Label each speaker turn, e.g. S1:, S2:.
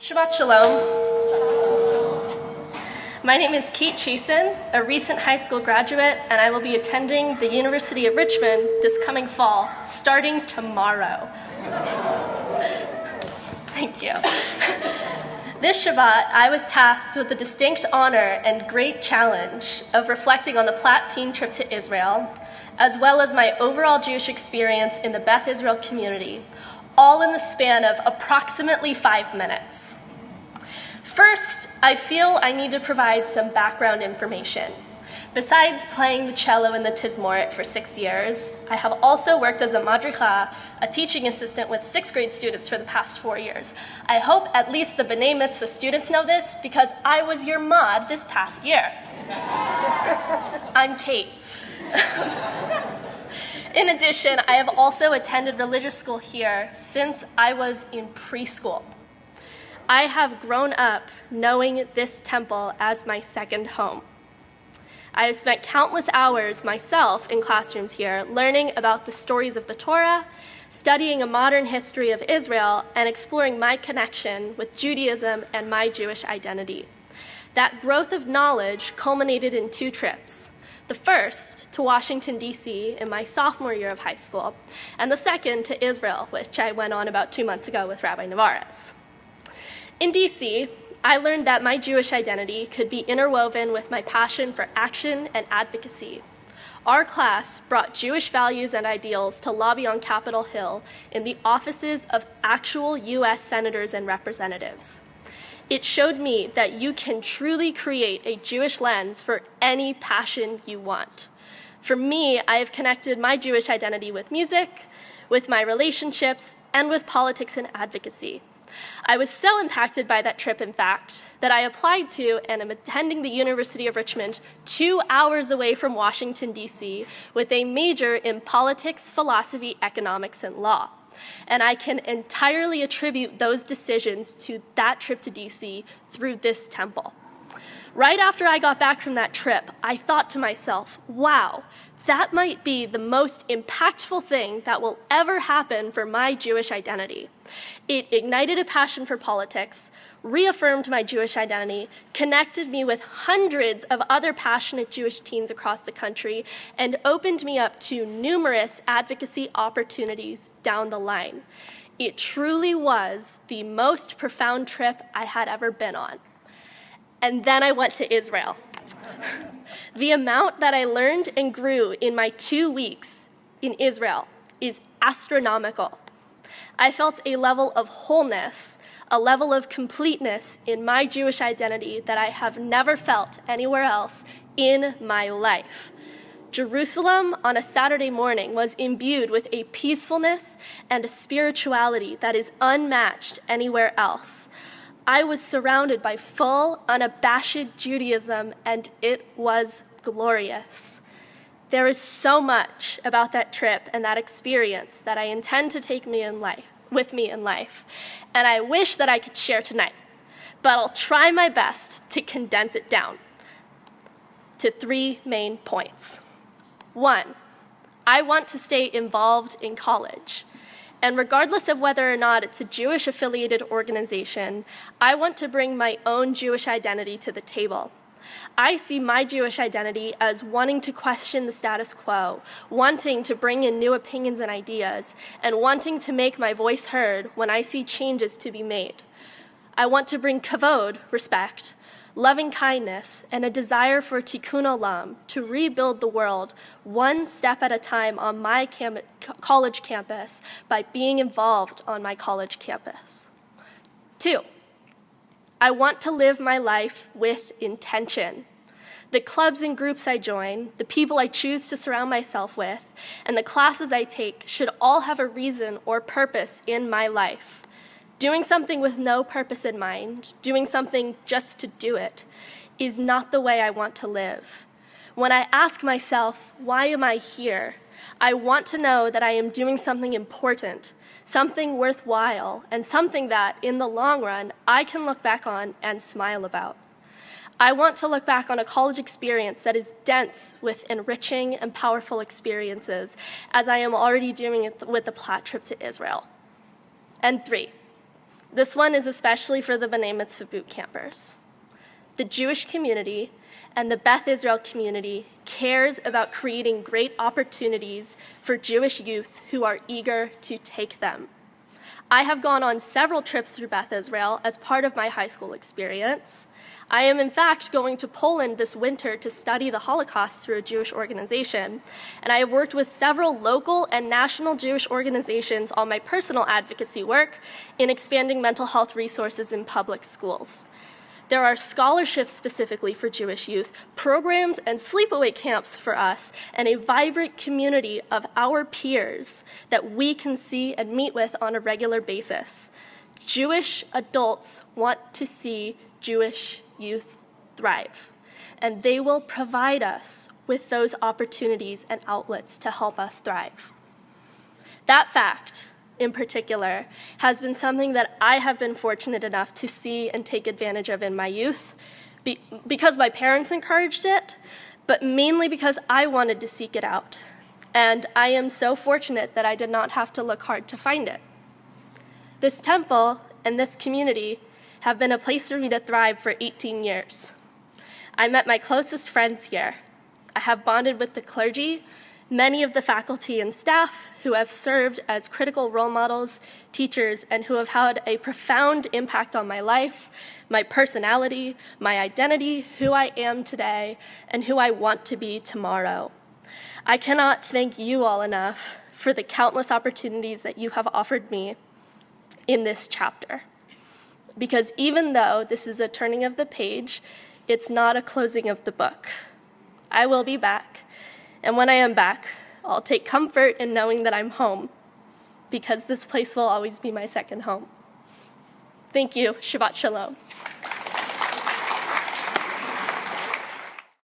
S1: Shabbat Shalom. My name is Kate Chasin, a recent high school graduate, and I will be attending the University of Richmond this coming fall, starting tomorrow. Thank you. This Shabbat, I was tasked with the distinct honor and great challenge of reflecting on the Platt teen trip to Israel, as well as my overall Jewish experience in the Beth Israel community, all in the span of approximately 5 minutes. First, I feel I need to provide some background information. Besides playing the cello in the Tizmoret for 6 years, I have also worked as a madricha, a teaching assistant with 6th grade students for the past 4 years. I hope at least the B'nai Mitzvah students know this because I was your mod this past year. I'm Kate. In addition, I have also attended religious school here since I was in preschool. I have grown up knowing this temple as my second home. I have spent countless hours myself in classrooms here learning about the stories of the Torah, studying a modern history of Israel, and exploring my connection with Judaism and my Jewish identity. That growth of knowledge culminated in 2 trips. The first to Washington, D.C. in my sophomore year of high school, and the second to Israel, which I went on about 2 months ago with Rabbi Navarez. In D.C., I learned that my Jewish identity could be interwoven with my passion for action and advocacy. Our class brought Jewish values and ideals to lobby on Capitol Hill in the offices of actual U.S. senators and representatives. It showed me that you can truly create a Jewish lens for any passion you want. For me, I have connected my Jewish identity with music, with my relationships, and with politics and advocacy. I was so impacted by that trip, in fact, that I applied to and am attending the University of Richmond 2 hours away from Washington, D.C., with a major in politics, philosophy, economics, and law. And I can entirely attribute those decisions to that trip to D.C. through this temple. Right after I got back from that trip, I thought to myself, wow, that might be the most impactful thing that will ever happen for my Jewish identity. It ignited a passion for politics, reaffirmed my Jewish identity, connected me with hundreds of other passionate Jewish teens across the country, and opened me up to numerous advocacy opportunities down the line. It truly was the most profound trip I had ever been on. And then I went to Israel. The amount that I learned and grew in my 2 weeks in Israel is astronomical. I felt a level of wholeness, a level of completeness in my Jewish identity that I have never felt anywhere else in my life. Jerusalem on a Saturday morning was imbued with a peacefulness and a spirituality that is unmatched anywhere else. I was surrounded by full, unabashed Judaism, and it was glorious. There is so much about that trip and that experience that I intend to take with me in life, and I wish that I could share tonight, but I'll try my best to condense it down to 3 main points. 1, I want to stay involved in college. And regardless of whether or not it's a Jewish-affiliated organization, I want to bring my own Jewish identity to the table. I see my Jewish identity as wanting to question the status quo, wanting to bring in new opinions and ideas, and wanting to make my voice heard when I see changes to be made. I want to bring kavod, respect, loving kindness, and a desire for tikkun olam, to rebuild the world one step at a time on my college campus by being involved on my college campus. 2, I want to live my life with intention. The clubs and groups I join, the people I choose to surround myself with, and the classes I take should all have a reason or purpose in my life. Doing something with no purpose in mind, doing something just to do it, is not the way I want to live. When I ask myself, why am I here? I want to know that I am doing something important, something worthwhile, and something that, in the long run, I can look back on and smile about. I want to look back on a college experience that is dense with enriching and powerful experiences, as I am already doing it with the Platt trip to Israel. And 3, This one is especially for the B'nai Mitzvah boot campers. The Jewish community and the Beth Israel community cares about creating great opportunities for Jewish youth who are eager to take them. I have gone on several trips through Beth Israel as part of my high school experience. I am, in fact, going to Poland this winter to study the Holocaust through a Jewish organization, and I have worked with several local and national Jewish organizations on my personal advocacy work in expanding mental health resources in public schools. There are scholarships specifically for Jewish youth, programs and sleepaway camps for us, and a vibrant community of our peers that we can see and meet with on a regular basis. Jewish adults want to see Jewish youth thrive, and they will provide us with those opportunities and outlets to help us thrive. That fact, in particular, has been something that I have been fortunate enough to see and take advantage of in my youth, because my parents encouraged it, but mainly because I wanted to seek it out. And I am so fortunate that I did not have to look hard to find it. This temple and this community have been a place for me to thrive for 18 years. I met my closest friends here. I have bonded with the clergy, many of the faculty and staff who have served as critical role models, teachers, and who have had a profound impact on my life, my personality, my identity, who I am today, and who I want to be tomorrow. I cannot thank you all enough for the countless opportunities that you have offered me in this chapter. Because even though this is a turning of the page, it's not a closing of the book. I will be back. And when I am back, I'll take comfort in knowing that I'm home, because this place will always be my second home. Thank you. Shabbat Shalom.